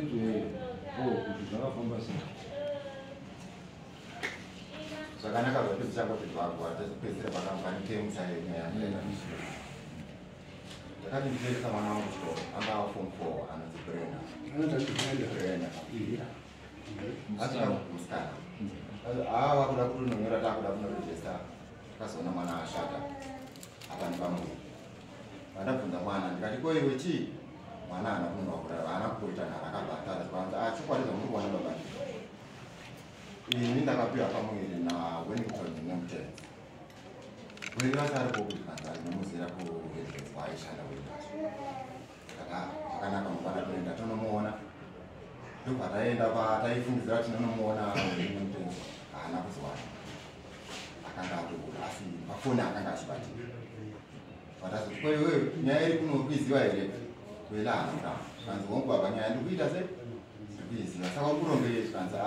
kuti zvakafamba sei. Zvakanaka kuti tichangoti tazopedzera pakambanikemusa nyaya ndakati ndicheka mwana wangu chikoro anga form 4 anonzi Brenda. Musikana wakuda kunonyora takuda kunorejesta takazoona mwana ashata apa nepamwe vandabvunza mwana ndikati ko iwe chii mwana haana kunokura haana kuita nhara akabhatara kwanza chokwadi zvamuri kuona baba ini ndakapiwa pamwiri naWellington neMuteni weri vati ari kokudikanzari nemuzira kuredheswa aishanda wenazo zvakanaka mangwana toenda tonomuona ndobva taenda pataifungidzira kuti tinonomuona neMuteni haana kuzowana akanga atokura asi pafoni akanga achibatika vatazoti ko iwewe nyaya iri kunokuiziva here wela haana kuramba kanzi wongu baba nyaya ndikuita se ndikuiziva saka urikurombei kanzi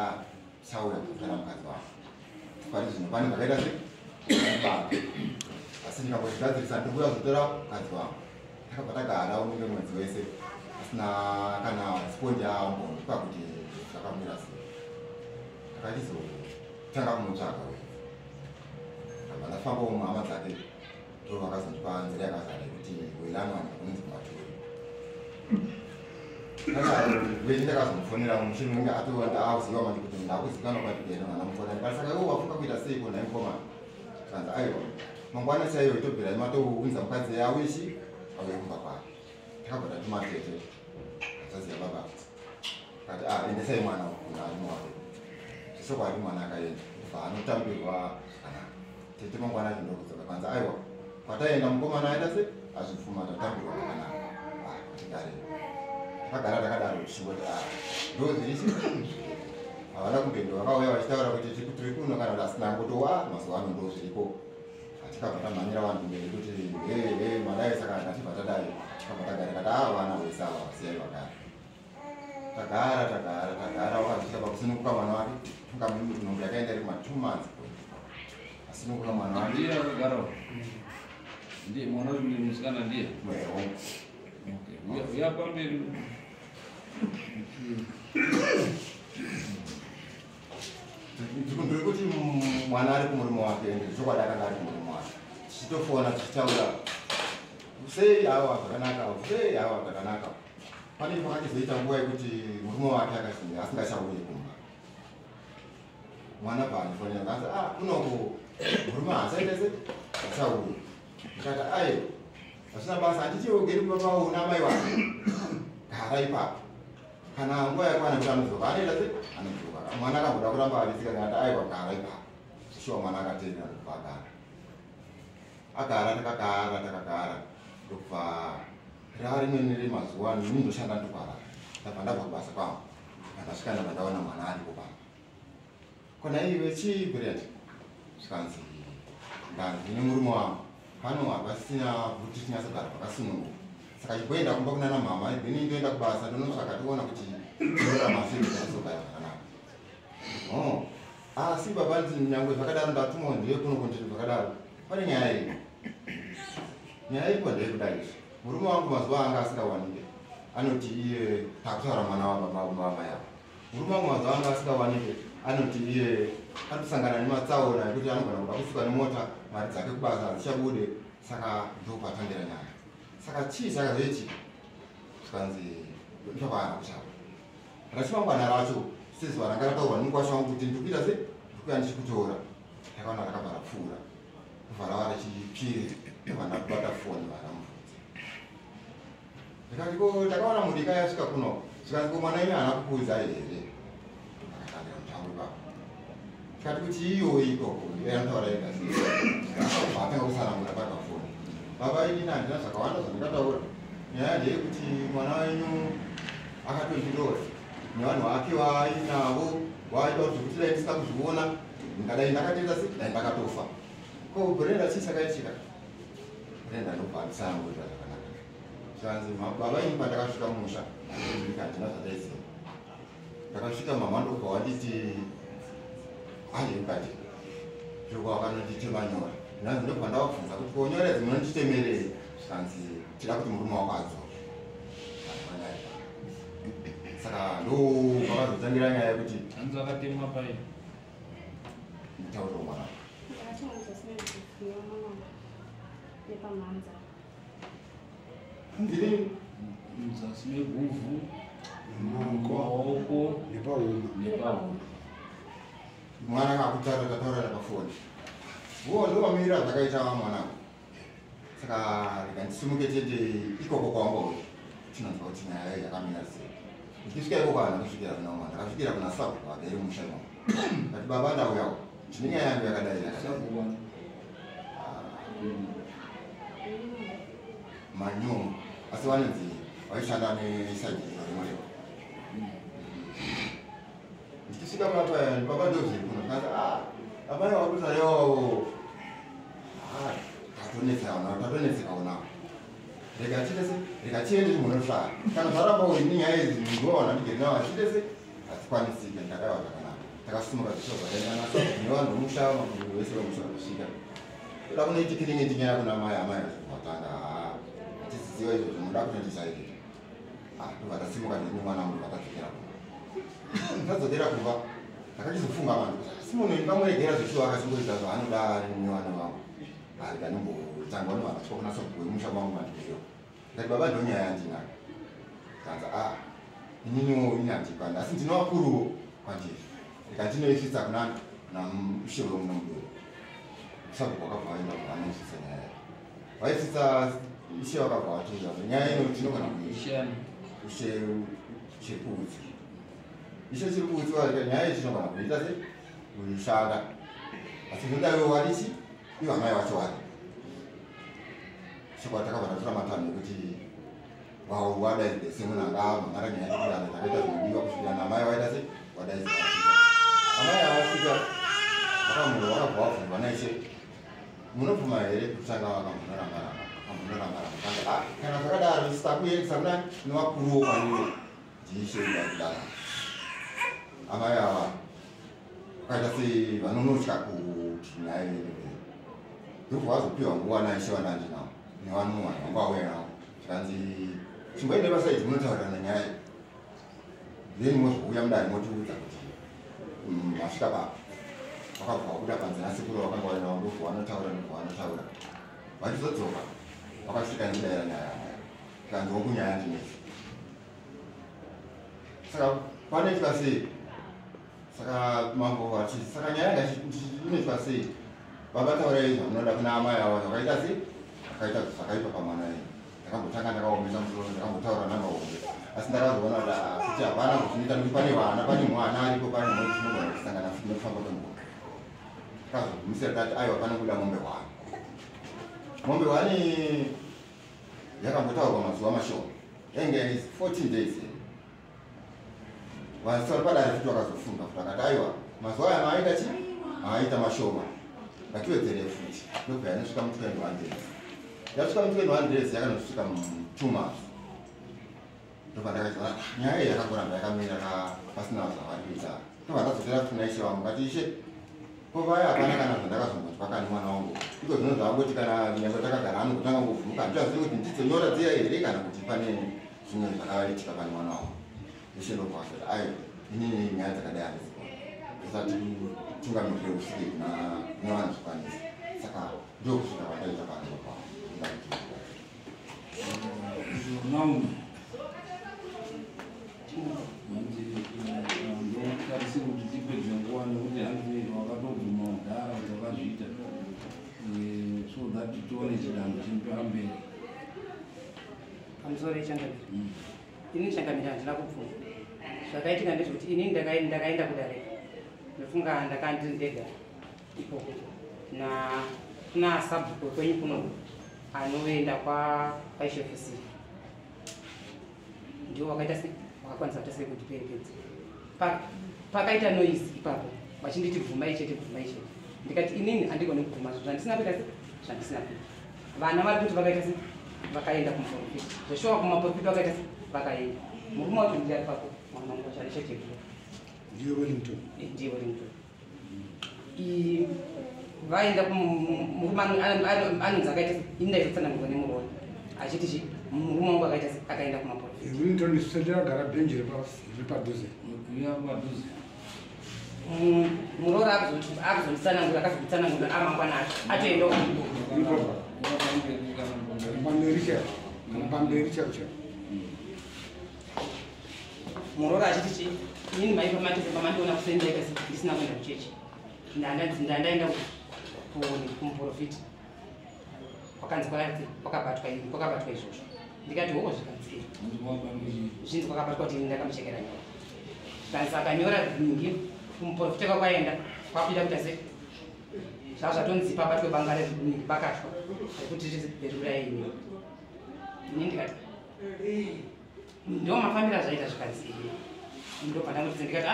chauya kuzara mukadzi wangu tikwari zvino pane zvakaita se baba asi ndikambozvigadzirisa ndikuya kuzotora mukadzi wangu takabva tagara unenge mwedzi wese asina kana spondi yambondipa kuti zvakamira sei takachizotanga kumutsvaga abva ndafamba muhama dzake ndo vakazondipa nzira yakazara yekuti welanwana kunonzi kumaturi wei ndakazomufonera muchini unenge atoziva mandi kuti ndakuzikanwa kwandikuenda mwana mukona ndikasaka iwo wafuka kuita sei kona imukomana kanzi aiwa mangwana chaiyo itobvira imatounza mukadzi yawishi auye kumba kwake takabva tatumatete achaziva baba kati endesai mwana kuna arimuwake zvisokwadi mwana akaenda kubva anotambirwa kana tete mangwana zvindokudzoka kanzi aiwa kwataenda mukomana aita se azvipfuma tatambirwa akanaka tikare takagara takadaro tichingoti ndo zvirichi havana kumbendo vakauya vachitaura kuti tiri kuno kana kuti asina ngotowa mazuva ano ndo zviripo atikabva tamhanyira vanhu mberi kuti madai saka ndatibva tadai tikabva tagara kati vana vesava vasiyai vagara tagara wakazvika pakusununguka mwana wake funga nhombe yakaenda iri kuma2 months asununguka mwana wake ndiye akagara ndiye mwana musikana ndiye uya pamberi ndiri kuti mwana ari kumurume wake ndichokwadi akanga ari kumurume wake tichitofona tichitaura sei awa zvakanaka sei awa zvakanaka pane pakachizoita nguva yekuti murume wake akashinga asingachauye kumba mwana paanifonera kanzi kunoko murume haasaitese achauye ndikati aiwa asina basa handichiogeri papauna mai wake gara ipapo kana nguva yakwana kuti anozoka anoita se anozoka mwana akamboda kuramba avisika kati aiwa gara ipapo shuwa mwana akateerera ndokubva agara takagara ndokubva rarimweni remazuva nini ndoshanda ndokwara ndabva ndabva kubasa kwangu ndasvika ndabva ndaona mwana aripo pano kona iwe chii Brenda zvikanzi ndine murume wangu pano hapasina kuti tinyasogara pakasununguka saka chimboenda kumba kunana mama then ndoenda kubasa ndonotsvaga toona kuti ndinoramasezogara zvakanaka asi baba nyangwe zvakadaro ndatumwa ndiye kuno kuti zvakadaro pane nyaya iri nyaya iko ndeyekudai murume wangu mazuva anga asingawanike anoti iye takutaura mwana wababa yavo murume wangu mazuva anga asingawanike anoti iye arikusangana nematsaona ekuti anogona kuda kusuka nemota mari dzake kubasa hadzichabude saka ndopatangira nyaya saka chii chakazoiti zvikanzi ndopana kuchapa rachimangwana racho sezuva ranga rataurwa nemukwasha wangu kuti ndikuita se ndikuya ndichikutora takaona rakabva rapfuura ndobva rava rechipiri ndobva ndakubata foni varamubvudza ndikati ko takaona mudika yasvika kuno zvikanzi ko mwana imi haana kukuudza here akatandira mutango ipapo ndikati kuti iyoyi ikoko anotaura ega atanga kusanangura pakafoni baba inini handina zvakawanda zvandingataura nyaya ndeyekuti mwana wenyu akatondiroora nevanhu vake waainavo waaita kuti kuti dai ndisina kuzviona ndingadai ndakatoita se dai ndakatofa ko Brenda chii chakaitika Brenda ndobva andisanangurira zvakanaka zvikanzi baba inini pandakasvika mumusha handina zvandaiziva ndakasvika mama ndobva wanditi mukati zvoko wakanonditema nanzi ndobva ndavabvunza kuti konyora idzi munonditemerei zvikanzi tida kuti murume wako adzoka saka ndo vakazotangira nyaya yekuti hanzi akatemwa pai mutauro mwana ndiri muzasi meguvhu maoko nepauma mwana akakutaura tataura napafoni uwo ndo mamirira zvakaita mwanangu saka rikandisimuke tete ikoko kwangu chinonzwa kuti nyaya yakamira sei ndichisvika ikoko hana kusvikira kuna mwana ndakasvikira kuna sabu vagere musha imomo kati baba ndauyawo tine nyaya yangu yakadai manyumu asi vanonzi vaishanda nesajiri varimoreva ndichisvika papa baba ndozviri kuno kati amai wakusayo tatonetseka unawo rega tiende munohlala kana zvaramba uri nenyaya idzi ndinowana ndigeri nawo achitese hatikwanisike ndakaiwa zvakanaka takasimuka zvichobvaenanasa nevanhu vomusha makungu vese vemusha kusvika toda kunoitikiringi tinyaya kuna mai amai vatanga hatisiziva izvozvo muda kutondisairira ndobva tasimuka ndini mwana munhu vatadzokera kumba tadzokera kumba ndakachizofunga vanhu asi munhu ndingamuregera zvishuwa akasingoita zvaanoda ari nevana vangu arikanimbotsangwa nevanatya kunasa kuwemusha mangu mandikeo ndati baba ndonyaya yandinaka kanza ininiwo ini handikwana asi ndinovakuruwo kwandiri rikandinoifitsa kuna namushewe muno mudoro sabhuku wakabva vaenda kuvanosvitsa nyaya yayo vaifitsa ishe wakabva vatuza nyaya ino tinogona kuishe chirikuudzi ishe chirikuudzi nyaya iyi tinogona kuita se kuishanda asi ndodaiwo warichi ivo amai vacho vari chekwatakabva tatora matanho ekuti wadaizide semunhu anga mangara nyaya yekudana takaita zvinodiwa kusvikira namai waita se wadaizida vasvika amai avasvika vakamuro vakabva vabvunzwa naishe munobvuma here kutanga vakamunoramara kana zvakadaro sitakuendesa kuna nevakuruwo kwaniwe ndiishe kudana amai ava vakaita sei vanonotya kuti nyaya yeemberi ndobva vazopiwa nguva naishe vandandinawo nevanhuwana vanga vauya navo zvikanzi chimboende basa idzi munotaurirana nyaya then mozouya mudari motiudza kuti masvika baba vakabva vabuda panze nasekuru vakanga vainavo ndobva vanotaura ndobva vachizodzoka vakasvika nekudaira nyaya zvikanzi wokunyaya ndinezi saka panoitwa sei saka mambo vati saka nyaya inoitwa sei baba taurai zvamunoda kuna amai avo zvakaita sei akaita zvakaipa pamwana ii ndakambotanga ndakaomesa musoro ndakambotaura nangaombe asi ndakazoona kuti hapana kuzvinoita nekuti pane vana pane mwana aripo pane mwe tinogona kusangana nokufamba kwemvura takazogumisira tati aiwa pane kuda mombe wani yakambotaurwa mazuva mashoma yainge 14 days vasara padare futi vakazofunga futi akati aiwa mazuva aya maaita chi maaita mashoma ngatiwedzere futi ndobva yanosvika mu21 days yasvika mu21 days yakanosvika mu2 months ndobva ndakaita nyaya iyi yakangoramba yakamira pasina zvavari kuita ndobva ndadzokera futi naishe vangu ngati ishe kovaya hapana kana zvandakazongotwa kani mwana wangu iko zvino zvangoti kana nyange takagara anogotanga ngovhumuka handichazivi kuti ndidzonyora dziya here kana kuti pane zvimwe zvakaitika pani mwana wangu ishe ndobva asati aiwa inini nyaya dzakadai handiziva isati tungamirire usvike kuna vanhu zvikwanisa saka ndokusvika vataita panopa ndotarise kuti tipedze nguva nekuti hanzi wakatobvuma kudhara kuti wakazviita so that tione chidanho chinotora mberi pamusoro yechangamiro ini changamiro handina kupfuma zvakaitika ndezvekuti inini ndakaenda kudarika ndofunga ndakandiri ndega ikoko kuna sabhuku kwenyu kuno anoenda kwaishefc ndio wakaita sei wakakwanisa kuita sei kuti perekedza pakaita noise ipapo vachinditi bvumai chete ndikati inini handigone kubvuma zvo zvandisina kuita sei zvandisina kuita vana vari kuti vakaita sei vakaenda kumuprofita zveshuwa kumaprofita vakaita sei vakaenda murume wacho ndiri ari papo mwana wangu wacharichetekura ndiye Wellington vaenda murume anonzi akaita sei ini ndaizotsanangurwa nemurume achiti murume wangu akaita sei akaenda kumaprofita Wellington sedagara bhenji ripadhuze murora akuzonditsanangura akazonditsanangura amangwana atoenda pamberi chacho murora achiti inini maipa matese pamandiona kusendeka ndisina kuenda kuchechi ndandaenda kumuprofita kwakanzi kwakabatwa izvozvo ndikati hoko zvikanzii zvinzi kwakabatwa kuti ndakamuchekera nyora zvikanzi akanyora ningi kumuprofita kwakwaenda kwakuita kuti ase zvaa zvatonzipa abatwe banga reningi bakatwa rekuti rikurai ini ndikati ndo mafambiro azvaita zvikanzi ndo pandamuti ndikati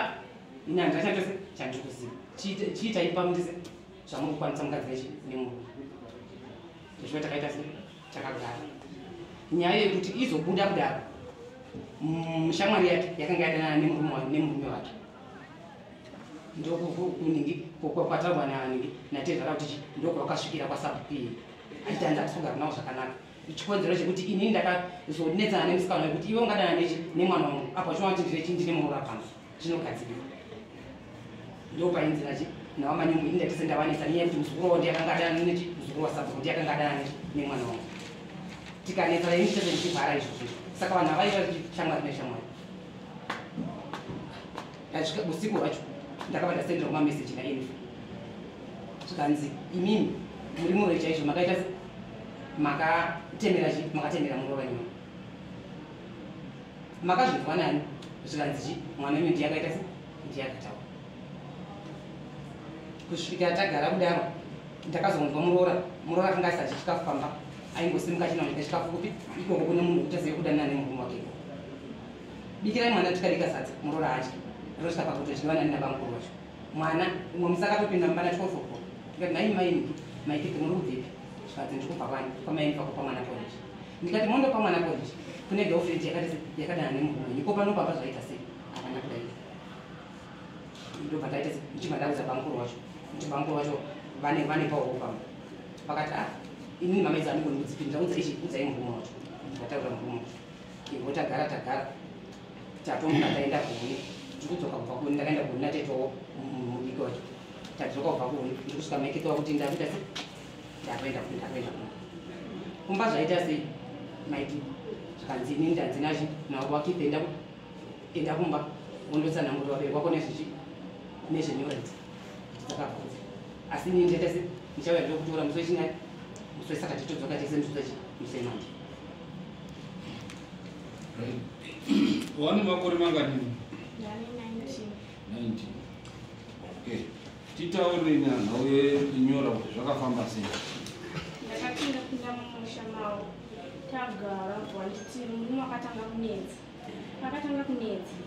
ini handina chose chandiri kuziva chiitai pamundise zvamuri kukwanisa mukadzi vechi nemurume ndizvo takaita se takagara nyaya yekuti izobuda kudaro shamwari yake yakanga yadanana nemurume wake ndokuningi kwataurwa naningi natezvara kuti ndokwakasvikira kwasabupi aiti handatifunga nawo zvakanaka chikonzero chekuti inini ndakazonetsana nemusikana wekuti iwe ungadana nechi nemwana wangu apa chinoa kuti ndine murapana zvinogadzirwa ndopainzirachi nawamanyungu ini ndatise ndavanisa nenyaya yekuti muzukuru wao ndiyakangadana nechi muzukuru wasabuku ndiyakangadana nechi nemwana wangu tikanetsa ini chese ndichivhara izvozvo saka vanhu havaiva shamwari neshamwari asvika usiku hwacho ndakava ndasendera kumameseji nainfo zvikanzi imimi muri muroi chaizvo makaita makatemera murova nyuma makazvinzwa nani zvikanzi chi mwana wenyu ndiyakaita se ndiyakataura kusvika tagara kudaro ndakazonzwa murora akanga asati chikafu pamba aingosimuka chinaoneka chikafu kupi ikoko kune munhu utazive kudanana nemurume wake bikirai mwana tikadika sadza murora achi rosvika pakuti zvinovanani nabamukuru wacho mwana umwe musi akatopinda mumbana chikofoko ndikati mai maikiti muri kubvepi zvikanzi ndikubva kwani kwamaini pakupa mwana college ndikati mondopa mwana college kune girlfriend yakadana nemurume iko pano pamba zvaita sei hapana kudaita ndobva taita ndichibva ndaudza bamukuru wacho kuti bamukuru wacho vane pauro pamba pakati inini mamaidzi andigoni kudzipinda udzai murume wacho ndikataura murume wacho ivo tagara tatomuka taenda kuhuni ndikudzoka kubva kuhuni ndakaenda kuhuni nataitawo mubiki wacho tadzoka kubva kuhuni ndikusvika maikitowa kuti ndakuita se ndakuenda kumba zvaita sei maiti zvikanzi inini ndanzinachi navo wakipe enda kumba undotsananguri vabereki wako nezvenyoreti ndakabvunza asi inini ndaita se ndichauya ndokutora musi wechinai musi wesaka titodzoka tese musemandi wane makore manganini 19. Okay. Titaurei nhau yenyora kuti zvakafamba sei. Ndakapinda mumusha mavo tagara wanditi murume akatanga kunetsa pakatanga kunetsa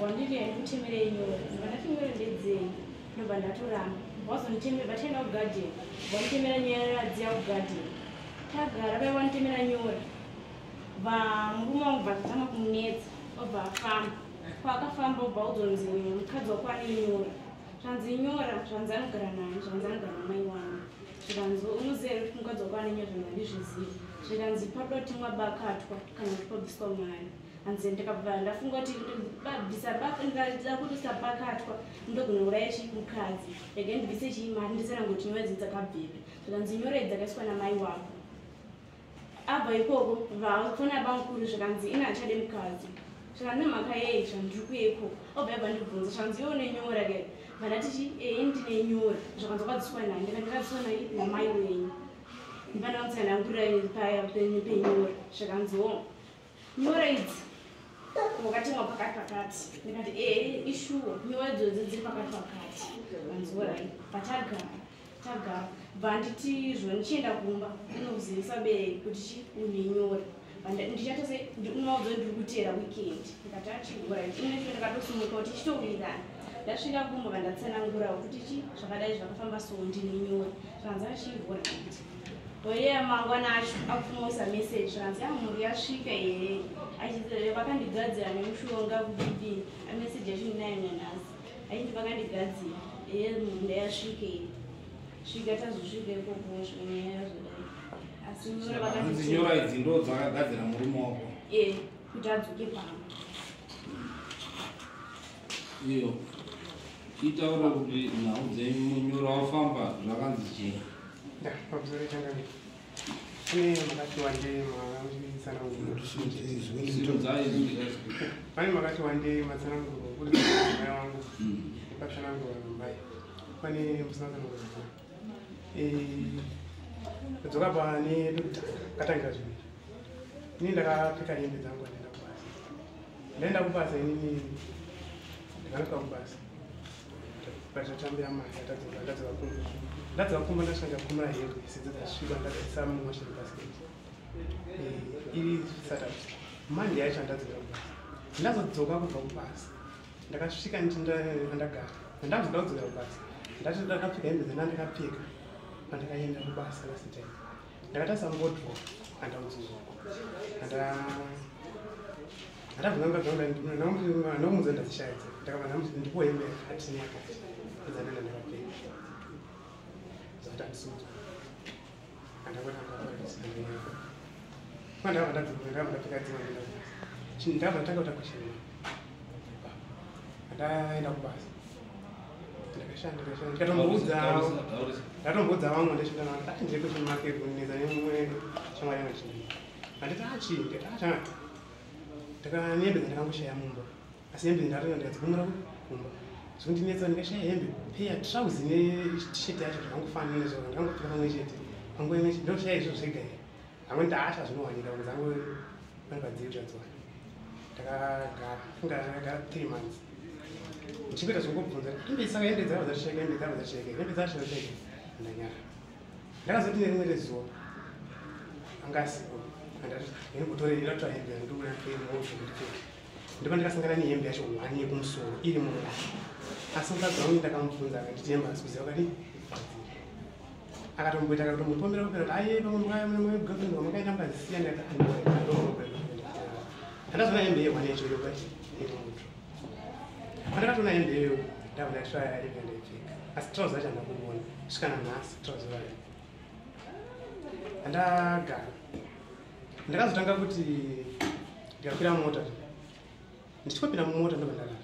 wanditi ndikutemerei nyora ndikandati nyora ndedzei ndobva ndatoramba wazonditemera bataenda kugadheni wanditemera nyaya dziya kugadheni tagara vai wanditemera nyora murume wangu bva tatanga kumunetsa obva afamba paakafamba obva udzonzi mukadzi wako ane nyora zvanzi nyora zvanzi anogara naye zvanzi anogara namai wangu zvikanzi unoziva kuti mukadzi wako ane nyora zvanzi handizvizivi zvikanzi padoda kuti mwabakatwa kana kuti pabviswa mari hanzi ndikabva ndafunga kuti ndida kuti usabakatwa ndogona uraya chimukadzi rege ndibvise chiimari ndisanangoti nyora idzi dzakabvepi zvikanzi nyora idzi dzakaiswa namai wako abva ikoko vafona bamukuru zvikanzi ina achade mukadzi zvikanzi nemhaka yei zvandiri kuye ikoko obva yabva ndibvunza zvikanzi iwo nenyora ke vandatichi ndine nyora zvikanzi wakadziswa naye ndikandikadziswa naye namai wenyu ndipandamutsanangurira penyora zvikanziwo nyora idzi wakatemwa pakati ndikati ishuwa nyora idzodzi dziri pakati vanziworai patagara vanditi zvonichienda kumba unozivisa bereki kuti une nyora ndichatose unoudza ndiri kuteera weekend ndikati achigora inecho ndakatosumuka kuti chitowirirana ndasvika kumba vandatsanangurawo kuti zvakadai zvakafamba so ndine nyora zvanzi achigora kuti oyeya mangwana acho akufumosa meseji zvanzi mhuri yasvika here vakandigadzira nemushonga kudii ameseji achindinayanyanhasi achiti vakandigadzira mhunda yasvika here svika tazosvika ikoko zvinyaya zvodai asi nyora idzi ndo dzakagadzira murume wako kuti adzoke pano. iyo itaura kuti nhau dzemunyora wafamba zvakanzi chii? Pabzore changani. Kune makati wande matsananguro. Pane makati wande matsananguro kuti mai wangu. Patsananguro mai. Pane mutsananguro zvikuru. Dzoka pane katanga zviviri. Ini ndakapfeka hembe dzangu ndaenda kubasa. Ndaenda kubasa inini ndakanuka kubasa. Ndakatambira mai ndadzoka kumba ndasvika kumura hembe sedzakasviba ndakaisa muwashing basket. Iri Saturday. Monday yacho ndadzoka kubasa. Ndazodzoka kubva kubasa. Ndakasvika ndagara. Ndazvoda kudzoka kubasa. Ndakapfeka hembe dzandakapfeka pandakaenda kubasa laSaturday. Ndakatasa ngodro andaudzwa. Ndabvunza ndamuudza ndazishaidza. Ndakabva ndipo hembe yakati neyakati. Ndadzanenda ndakapfeka. Zvatandisudza. Ndakapfeka dzimwe ndenda. Ndabva ndatanga kuita kushima. Ndaenda kubasa. Ndakashanda. Ndatomboudza vamwe ndasvika navo ndati ndiri kushini market kunetsa nemumwe shamwari yangu chii. Handiti hembe dzandakangoshaya mumba. Asi hembe ndatonga ndikadzigumura kumba. Zvondinetsa ndikashaya hembe peya trousi netisheti yacho zvakangofanana nezvo ndakangopfeka pamwe chete. Panguva imwe chete ndoshaya izvo zvega here. Hamwe ndaasha zvinowanika kuti dzangu pangadzivi zvadzwana. Ndakagara 3 months. Ndichikuita zvokubvunza hembe saka hembe dzavo dzasheka hembe dzasheka ndanyara. Ndakazoti nerimwe zuva angasipo andati ndinotora hembe yangu ndouya ndipfeke. Ndipo ndakasangana nehembe yacho 1 yekumusoro iri mumba. Asi mukadzi wangu ndakamubvunza akanditi hembe asi kuziva kadi akatombopombera kuti aiye pamwe girlfriend wamakaenda mukazisiya ndakazoona hembe ye1 yacho yokati iri muto. Pandakatoona hembe iyoyo ndabva ndashaya hembe yandaipfeka. Asi trouser yacho handakubona kusvikana nhasi trouser yayo. Ndagara. Ndakazotanga kuti ndikakwira mota. Ndichikopinda mumota ndobva ndarara.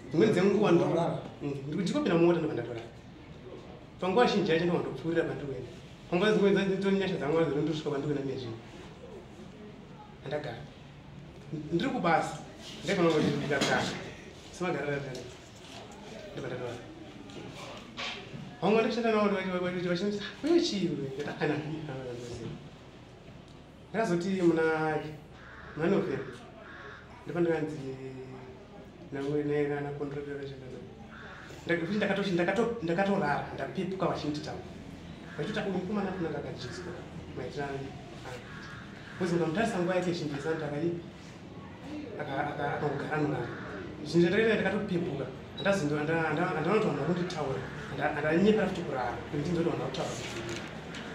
Dzimweni dzenguva ndichikopinda mumota ndobva ndatorara. Panguva zhinji yacho ndobva ndopfuurira pandikuenda. Panguva dzimweni nditori nyasha dzangu ndosvika pandikuenda nezvinhu. Ndagara. Ndiri kubasa. Ndaifanira kuti ndikagara. Semagarira ndobva ndatorara. Vamwe ndikushanda navo vachinzi uye chii ndakana ndakazoti muna November ndipo ndikanzi nakondrodera ndakatorara ndapepuka vachinditaura vachiti mukomana kuna kakajiswa maitirani kuzi mukamutarisa nguva yake zhinji isati akangogara nunara zvinhu zvandakaita ndakatopepuka andanotowana kunditaura andanyepera futi kurara kuti ndinotowana kutaura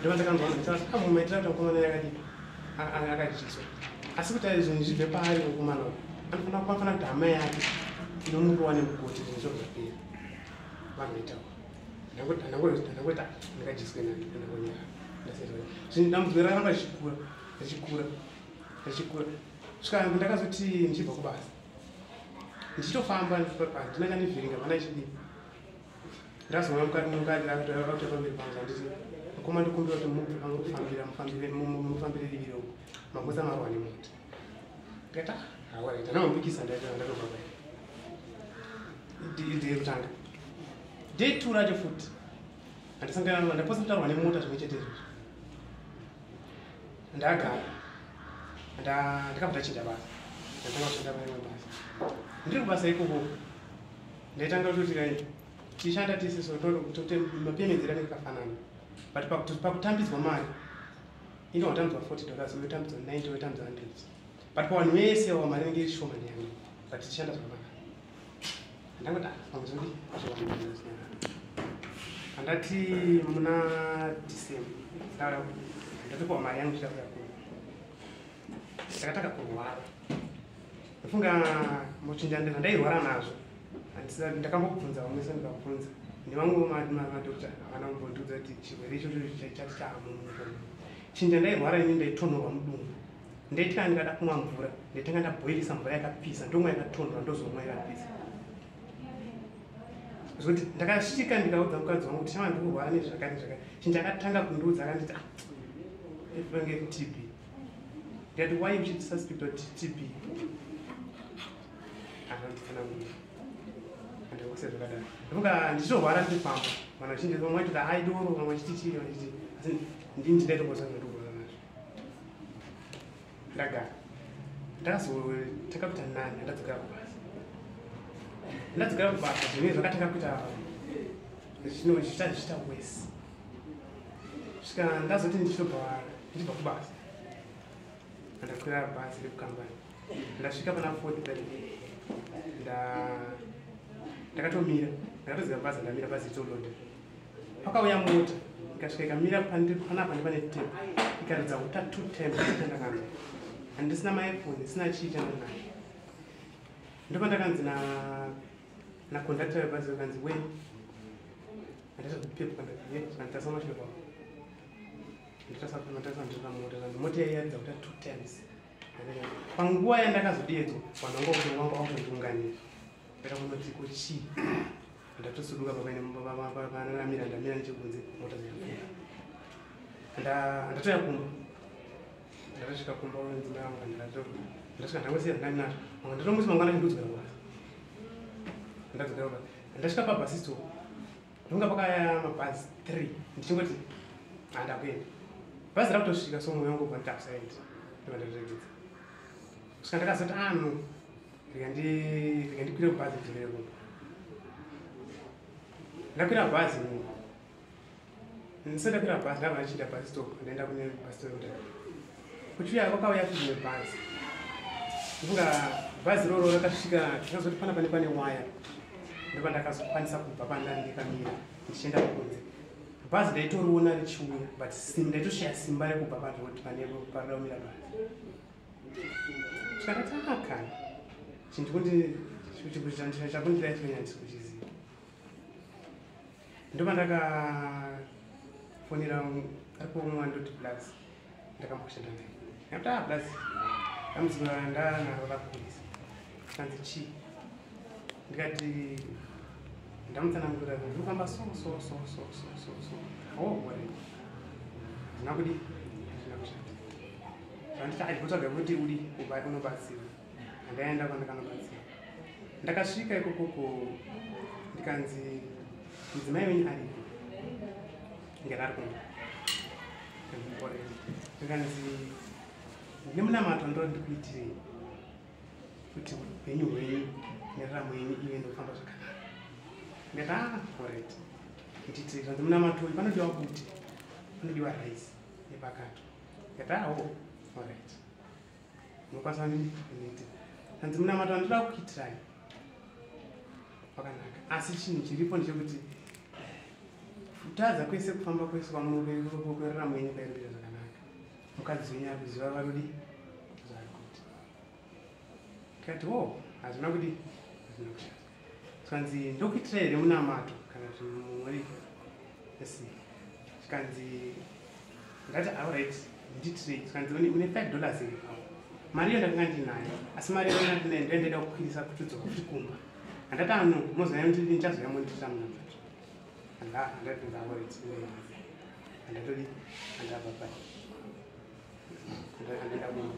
ndipo ndakanzwa maitira kuti mukomana yakadi akajiswa asi kuti zvinhu zvibve paari mukomana anofanira kuti hama yake inomurowa nemugoti zvinhu zvozvapera vanoitaura ndangoita ndakajiswe ndakonyara dambudziko rakamba richikura svika ndakazoti ndichibva kubasa ndichitofamba ndina chandivhiringa pana chidii ndazona mukadzi akakuta pamberi pangu anditi mukoma ndikumbira kuti mubve pangofambire divi rogo mambosa marowa nemota ndikati hawaita namambikisa ndatobva pai ndeyekutanga day 2 racho futi handisangana ndaposa kutaurwa nemota zvimwe chete izvozvo ndagara ndakabva tachinja basa ndatanga kushanda paimwe basa ndiri kubasa ikoko ndaitanga kutoti tishanda tisiso mapemedzero anenge kafanana but pakutambidzwa mari inge watambidzwa $40 uyotambidzwa $90 uyotambidzwa $100 but pavanhu vese ava mari inenge ishoma neyangu but tichishanda zvakanaka ndangoti pamuzodi handati muna December ndatopiwa mari yangu chida kuya kuno ndakatanga kurwara ndofunga muchinjandira ndairwara nazvo ndakambobvunza vamwe sendikabvunza nevamwe madokta havana kumbondiudza kuti chirwere icho chati chahamumutono chinja ndairwara ini ndaitonhorwa mudumbu ndaitika ndikada kumwa mvura ndaitanga ndabhoilisa mvura yakapisa ndomwe yakatondwa ndozomwa yakapisa zvokuti ndakasvika ndikaudza mukadzi wangu kuti chama ndikurwara nezvakati zvakati chinchakatanga kundiudza akanditi ifange TB ndikati why you should suspect that TB akanditsanangura andikuse zvakadaro ndomuka ndichirwara ndifamba vanhu vazhinji vamwe vaiti aidoro vamwe vachiti chii vamwe vachiti asi ndini ndindaitokosa ndokurwara nazvo ndagara ndakazotaka kuita nani ndadzokera kubasa ndadzokera kubasa zvinenge zvakatanga kuita zvichita wese svika ndazoti ndichibva kubasa ndakwira bhazi rekukambani ndasvika pana 4:30 ndakatomira ndakatoziva bhazi ndamira bhazi itolonda pakauya mota ikasvika ikamira panapa ndipane tepu ikaridza kuta 2 times chandakanza handisina maifoni sina chii chandanayo ndopandakanzi nakondakta webhazi vakanzi we andaita kupepu kanditasa mashure pavo mota yaiyaridza kuta 2 times panguva yandakazodiedzwa vanhu vanga vakutondiunganira ndakamunotiko chii ndatosuduka papanamira ndamira nechekunze mota dzikafura ndatoya kumba ndatosvika kumba nzima yangu ndasvika ndangosiya ndinani nacho manga ndatomusi mangwana chindodzokera kubasa ndadzokera kubasa ndasvika pabhasi stop ndonga pakaya mabhazi 3 ndichingoti handakuenda bhazi rakutosvika so mwoyo wangu kwanitakusaidi ndokandatoregedza kusvika ndakazoti ano rika ndikwire kubhazi kudzokere kumba ndakwira bhazi ndisati ndakwira bhazi ndabva ndichienda bhazi stop ndaenda kune bhazi stop kuchiuya kwakauya kuine bhazi ndofunga bhazi roro rakasvika ndikazoti pane waya ndopa ndakazokwanisa kubva pandandikamira ndichienda kunze bhazi ndaitoriona richiuya but ndaitoshaya simba rekubva parodi pariraumira bhazi zvikatataka chakundidaitonya ndisikuchiziva ndopa ndakafonera aripoumwe ndoti plus ndakamboshanda naye ndakati plus dambudziko ndanaro rapurisa kanzi chii ndikati ndamutsanangura ndinofamba so ndina kudi ndina kushanda anditi aikutsvaga kuti udi unobatsira andaenda kwandakanobatsira ndakasvika ikokoko ndikanzi mudzimai wenyu aripo ngerari kumba ndikanzi nemunamato ndo ndikuitirei kuti upenyu hwenyu neraramo yenyu ive ndofamba zvakanaka ndikati orit nditi kanzi munamato uyu panodiwa kuti panodiwa raisi nepakato ndikati orit unokwanisa niti kanzi munamato andoda kuitirai pakanaka asi chinhu chiripo ndechekuti kutadza kwese kufamba kwese kweraramo yenyu kairikuita zvakanaka mukadzi wenyu akuziva varudi zvakuti ndikati hazvina kudi hazvina kushata zvikanzi ndokuitirai here munamato kana kuti mumweri esi zvikanzi ndati alright nditirei zvikanzi une $5 here mari iyo ndakanga ndinayo asi mari iyo ndinayo ndoendaida kukwirisa kutodzoka kuti kumba handati ano mozoya kuti ndichazoya monditira munamato handati alright handatodi handabva handenda kumba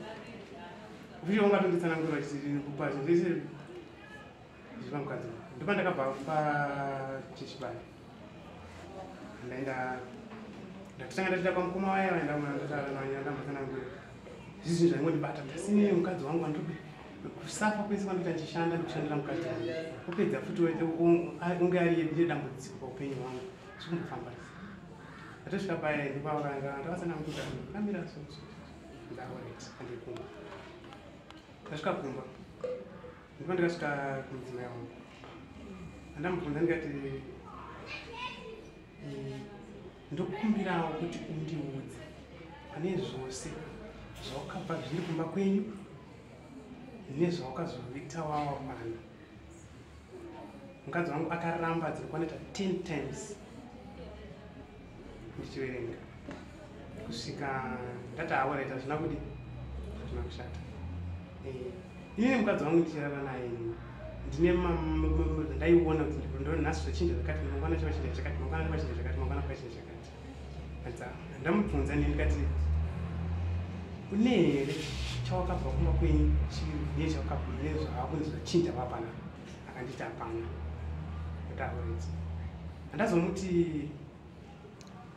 uye ungatonditsanangura kupa zvese zvipa mukadzi ndopa ndakabva pachechibari ndaenda ndatotanga ndatiita pamukoma waya ndambatsanangura zvizvi zvaingondibata ndasine mukadzi wangu andodi kusafa kwese kwandoita ndichishanda ndikushandira mukadzi wangu kupedza futi unge ari dambudziko paupenyu hwangu zvikumbofamba ndatosvika paya ndopavakanga ndakatsanangura kamira ndaoret andikumba ndasvika kumba ndipo ndikasvika kumudzimai wangu andamubvunza ndikati ndokumbirawo kuti undiudze pane zvose zvawakabva zviri kumba kwenyu nezvawakazoita wawa pano mukadzi wangu akaramba dzirikwaneta 10 times ndichiverenga kusvika ndati aoraita zvina kudi asina kushata. Inini mukadzi wangu ndichirara naye ndine ndaiona kuti ndiro nhasi zvachinja zvakati mangwana chavachinja chakati mangwana chavachinja chakati mangwana chavachinja chakati. Ndamubvunza nini ndikati une here chawakabva kumba kwenyu chine chawakabva nezvaakunzi zvachinja vapana? Akanditi hapana. Ndakureti handazomuti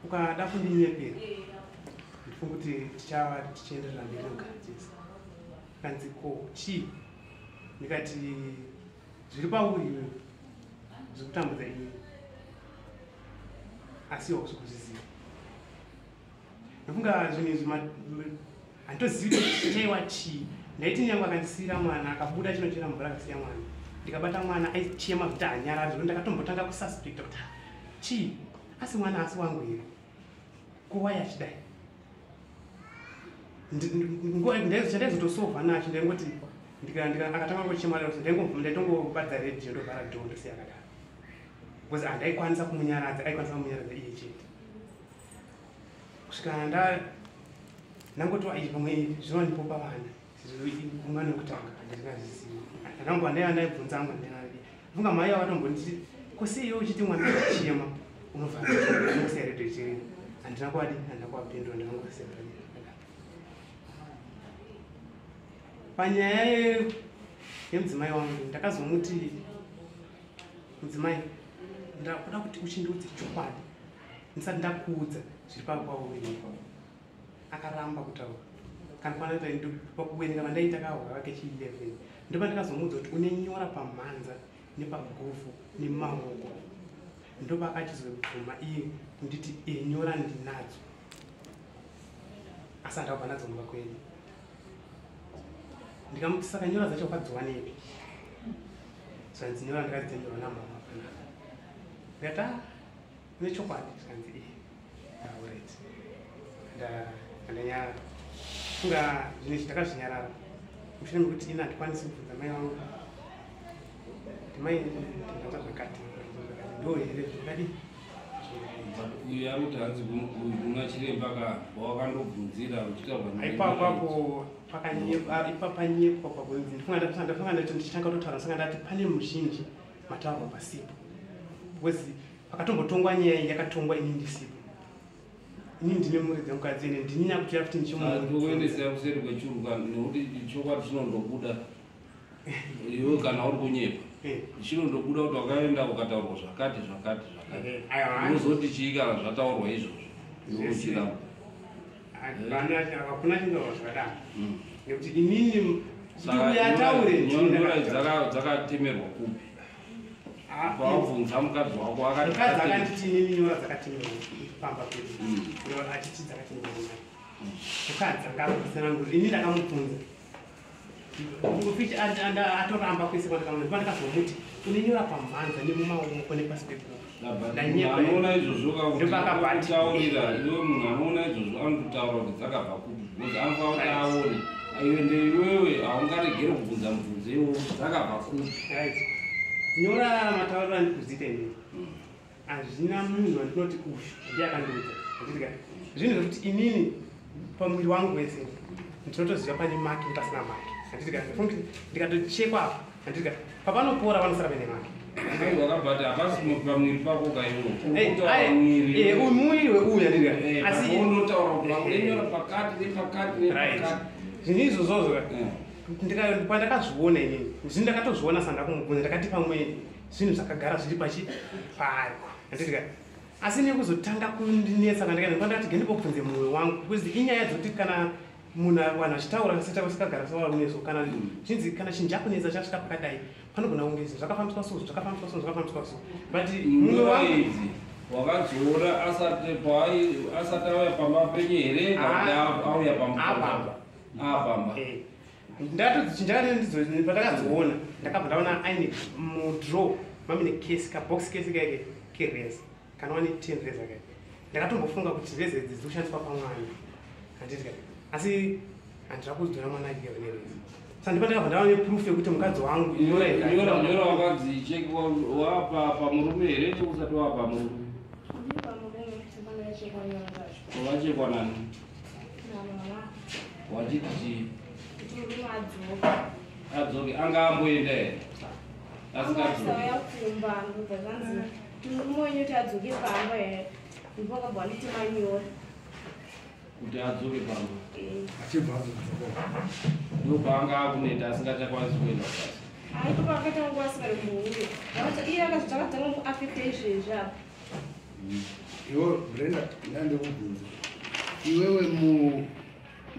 ukada kundinyepera ndifunga kuti tichava tichienderera mberi kugadzisa. Kanzi ko chii? Ndikati zviri pauri iwe zviri kutambudza ini asi iwo zvekuzviziva. Ndofunga zvinhu izvi handitozivi kuti chaiwa chii. Ndaiti nyange akandisiyira mwana akabuda chinochera mvura akasiya mwana ndikabata mwana aichema kuti hanyara zvino ndakatombotanga kususpecta kuti chii asi mwana asi wangu here kuwai achidai chandaizotosolva nacho ndaingoti akatanga kuchema ndaitongobadza redhiyo ndobvara dhoo ndosiya akadaro because handaikwanisa kumunyaradza aikwanisa kumunyaradza iye chete kusvika ndangotova izvi pamwe zvinondipopa vana umwana wekutanga handingazvizivi ndangobva ndaibvunza angu funga mai avatombonditi kuseiyo uchiti mwana achema unovharakusiya redhiyo ichirimo handina kuwadi handina kuwapindura ndangosiya panyaya yemudzimai wangu ndakazomuti mudzimai ndakuda kuti uchindiudze chokwadi ndisati ndakuudza zviri pakwauini. Akaramba kutaura kana kwana pakuwerenga vandaita kahora vake chi11 ndopa ndikazomudza kuti unenyora pamhanza nepagovhu nemaoko ndopa akachizobvuma iye kunditi enyora ndinadzo asi handakubva nadzo mumba kwenyu. Ndikamuti saka nyora dzacho wakadziwa nepi? Zvanzi nyora ndakadzitenderwa namba mapanaka. Ndikati une chokwadi zvanzi alright ndanyara funga zvinhu ndakazvinyarara mushure mekuti ina handikwanisi kubvunza mai vangu kuti mai ndingaita zvakati ndo here zvakadi uyu ari kuti hanzi kuna chiremba wakandobvunzira ipapapo panyepa pakwenzi ndafunga ndati ndichitanga kutotaura saka ndati pane muzhinji mataurwa pasipo because pakatombotonga nyaya yakatongwa ini ndisipo. Inini ndine muridzi mukadzi ine ndinyinya kuti futi ndichikuendesa kuseri kwechiruka nekuti chokwadi chinondobuda iwe kana uri kunyepa chinondobuda kuti wakaenda ukataurwa zvakati unozoti chiikara zvataurwa izvozvo iwochiramba hakuna chingaurwa zvakadaro nekuti inini ndiyataure dzakatemerwa kupi wabvunza mukadzi wako akanditi inini nyora dzakatemerwa pamba pedu achiti dzakatemerwa mukadzi akakusenangura ini ndakamubvunza atoramba kwese kwandakamupa ndakazomuti unenyora pamhanza nemumaoko nepasi pekupa anoona izvozvo kakutaurira iwe munhu anoona izvozvo anokutaura kuti dzakabva kupi kuti anofanira kuti aone aiwende iwewe haungaregere kubvunza mubvunzo iwo dzakabva kupi. Nyora matauriro andikuziita inini hazvina munhu wandinoti uyu ndiakandiudza zvinhu zvekuti inini pamwiri wangu wese ndinotoziva pane maki pasina maki ndikatochekwa apa handitika papanopora vanosara pane maki wakabati hapasi pamwiri pako muviri weuyu handikaasiunotaura kuti vangunenyora pakati nepakati nepakati zvinhu izvozvozvo pandakazviona inini zvinhu ndakatozviona sandakumubvunza ndakati pamwe zvinhu zvakagara zviri pachiparo handitika asi nekuzotanga kundinetsa kandikati gendibobvunze mumwe wangu because inyaya dzoti kana munhu vanhu vachitaura sikagara sawaruneso kana zvinzi kana chinhu chakunetsa chasvika pakadai panogona kunge zvakafambiswa so zvakafambiswa so but mumwe wangu wakadziona asati auya pamba penyu here auya apamba pandakadziona ndakabva ndaona aine mudraw mamine kesi kabox kesi kaike kereza kanowane 10 reza kaike ndakatombofunga kuti reza idzi dziri kushandiswa pamwana handitika asi handira kuzodzona mwana aiye nereza saka ndipo ndakabva ndaona neproof yekuti mukadzi wangu nyora wakadzi chekwa wapa pamurume here usati wapa pamurume wachekwa nani wachiti chii adzoke angaamboenda here asauya kumba zvanzi murume wenyu kuti adzoke pamba here ndipakabva nditi manyora kuti adzoke pamba achibva ndopaanga akuneta asingachakwanisi kuenda pasi aipo pakati wangu asingari kuuya iye akazvitakadzanga muafekta izvezvi apa iwe brenda ndandikubvunza iwewe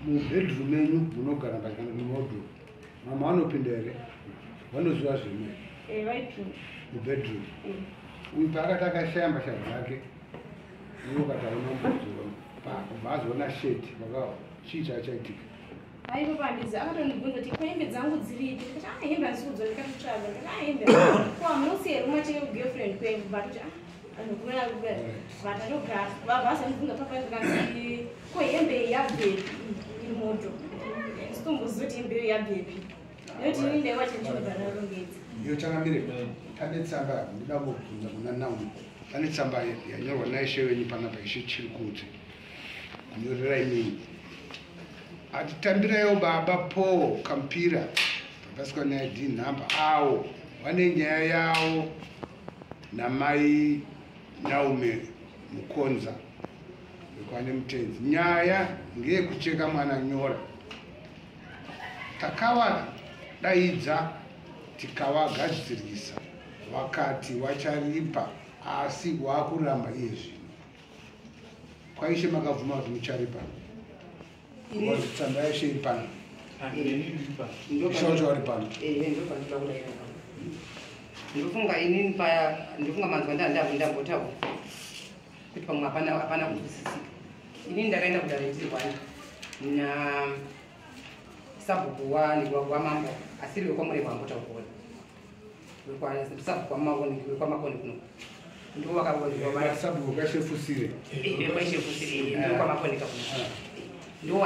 mubedroom yenyu munogara pakana nemodro mama vanopinda here vanoziva zvimwe vaipinda mubedroom uyu paakati akashaya mbasha dzake iwe ukataona mbazoona sheti chiita chaitika aipo pandizi akatonibvunza kuti ko hembe dzangu dziriti ndikati hembe handisikudzo ndikatitsvaga ndikati hembe ko hamunosiyeri umachenge kugirlfriend kwengu vatoti vatotogara vabvasanibvunza papazikanzi ko hembe yabhepi iri moto sitomboziva kuti hembe iyo yabhepi nekuti ini ndaiwachenchobva narongedza iyo chakamire pane tsamba ndida kubvunza muna naomi pane tsamba yanyorwa naishe wenyu panapa ishe chiri kuti kunyorera inini atitambirayo baba Paul Kampira papasikwa naid nhamba awo vane nyaya yavo namai Naomi Mukonza wekwane Mutenzi. Nyaya ngeyekucheka mwana nyora. Takavadaidza tikavagadzirisa vakati vacharipa asi wakuramba iye zvino. Kwaishe makabvuma kuti mucharipa. Tsamba yeshe iri pano. Ishocho vari pano. Ndikufunga inini paya ndifunga manzwa ndambotaura kuti pamwe hapana kunzwisisika. Inini ndakaenda kudaretirwani na sabhuku wamambo asiri wekwamure kwambotaura sabhuku wamambo wekwamagoni kuno ndiwo wakabondiwa sabhuku kashefusire ndiwo kwamakonika kuno ndiwo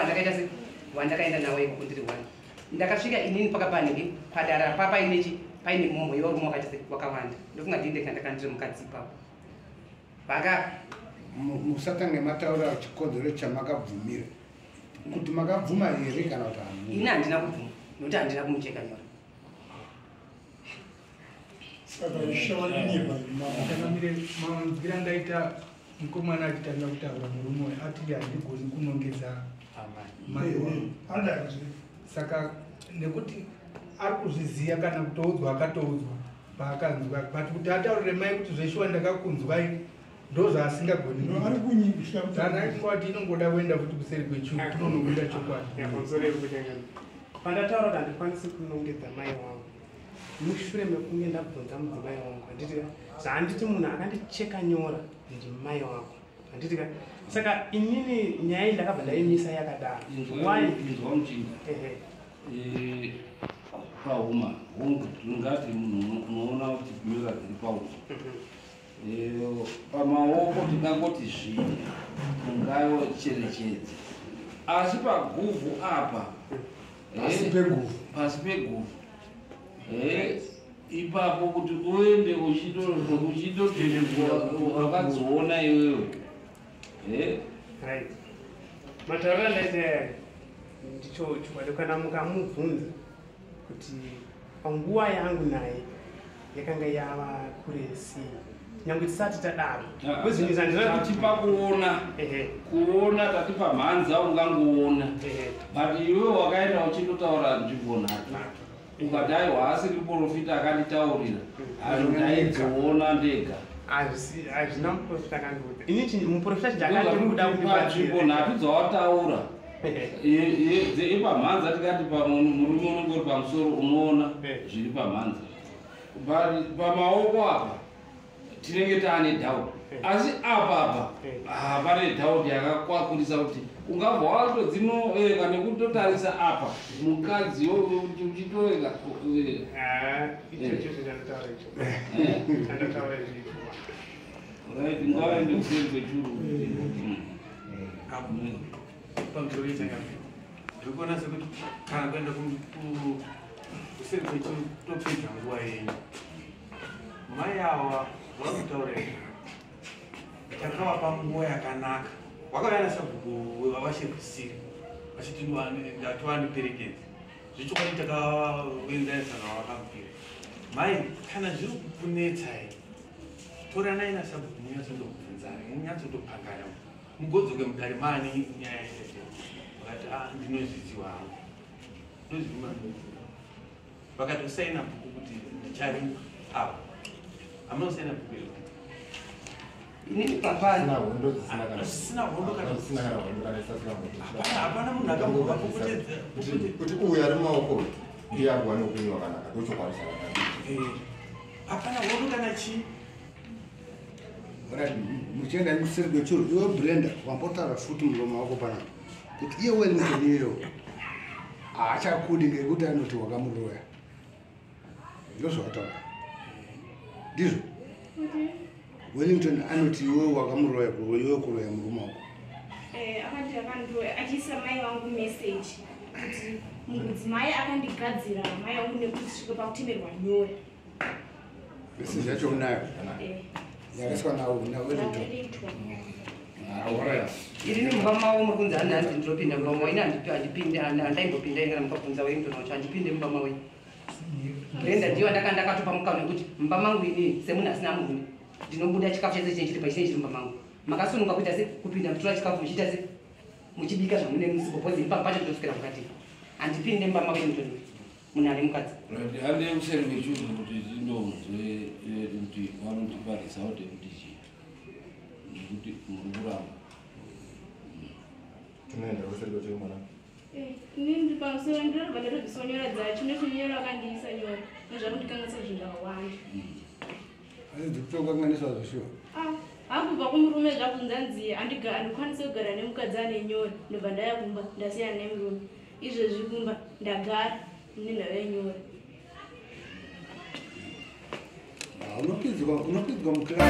wandakaenda nawo iko kundirirwani ndakasvika inini pakapaniki padara papa inechi paine mumwe yorume wakati wakawanda ndofunga ndinde kandakandiri mukadzi ipapo vaka musatange mataura chikodzero chamakabvumira kuti makabvuma here kana kuti ini handina kubvuma nokuti handina kumucheka nyora takamire manzwira ndaita mukomana achitanga kutaura murume ati handigoni kunongedza mai wangu saka nekuti ari kuzviziva kana kutoudzwa akatoudzwa paakanzwa but kuti ataurire mai kuti zveshuwa ndakakunzwai ndozvaasingagoni anaingwati inongoda kuenda kuti kuseri kwechu tinonokuita chokwadi pandataura kuti handikwanisi kunongedza mai wangu mushure mekunge ndabvunza mudzimai wangu handiti zvaanditi munhu akandicheka nyora ndi mai wangu handiti saka inini nyaya iyi ndakabva ndaimisa yakadaro inzwa muchinga pauma ngati munhu unoona kuti nyora dziri pauma pamaoko tingangoti zviri ungayo cherechedzi asi paguvhu apa pasi peguvhu ipapo kuti uende uchitotoakadziona iwewe matauriro andaita ndicho chikwadi kana mukamubvunza kuti panguva yangu naye yakanga yava kure sei nyange tisati tadaro kuti pakuona kuona tati pamhanza ungangoona but iwe wakaenda uchindotaura nzvimbo nhatu ukati aiwa asiri muprofita akanditaurira ndaidziona ndega hazvina muprofita akandiudza inini muprofita chijakandikuda nzvimbo nhatu dzawataura ipamhanza tikati murume unongori pamusoro unoona zviri pamhanza pamaoko apa tinenge taane dhauti asi apapa hapane dhauti yakakwakurisa kuti ungabva watodzinoweka nekutotarisa apa mukadzi uchitoreka ngawaende kuseri kwechuru pamusoro yechanga ndikuona sekuti kana kuenda kuseri kwechuru topedza nguva yenyu mai ava vakutaurei takavapa nguva yakanaka vakauya nasabhuku wavashekusiri vachiti ndatiwaniperekedzi zvichokwadi takaenzanisana wavakambira mai kana zviri kukunetsai toranai nasabhuku munyatsondobvunzana munyatsondopangana mugodzoke mugare mani nyaya yese vakati ndinozviziwa hangu ndozvima vakatosaina bhuku kuti ndichari avo amunosaina bhuku iro inini papana asisina hondo hapana munhu akambova kuti uyu ari mumaoko ndiye akuwane upenyu hwakanaka tochokwanisa hapana hondo kana chii muchienda musiri kwechuru iwe Brenda wambotaura futi muromo wako pana kuti iye Wellington iyeyo haachakudi ngekuti anoti wakamuroya ndozvawataura ndizvo Wellington anoti iwe wakamuroya iwe kuroya muromo wako akati akandiroya achiisa mai vangu meseji kuti mudzimai akandigadzira mai vangu nekuti svika pakutemerwa nyore meseji yacho unayo yakaiswa naWellington irini mumba mavo muri kunzi hanzi ndinopinda mumba mavo ini handipinde handaimbopinda ingana mukabvunza Wellington wacho handipinde mumba mavo Brenda ndiyo ndakatopa mukana wekuti mumba mangu ini semunhu asina muhuni ndinobuda chikafu chese chine chiri pachine chiri mumba mangu makasununga kuita se kupinda mutora chikafu muchiita se muchibika zvamune musipo bhozi ipapo pacho ndosvikira mukati handipinde mumba maWellington munhu ane mukadzi hande kuseri kwechuru kuti tindonzwe kuti vanotiparisa kuti kuti chii nekuti muri kuramba tinoenda kuseri kwechuru mwana inini pamusoro ndinobva ndarobvisa nyora dzacho nechonyora akandiisa nyora nezvakundikanganisa zvindawanda dzikutokanganiswa zvishuwa hakubva kumurume zvakunzanzi handikwanisi kugara nemukadzi ane nyora ndobva ndaya kumba ndasiyana nemurume izvezvi kumba ndagara nenhau yenyora unopidzwa mukira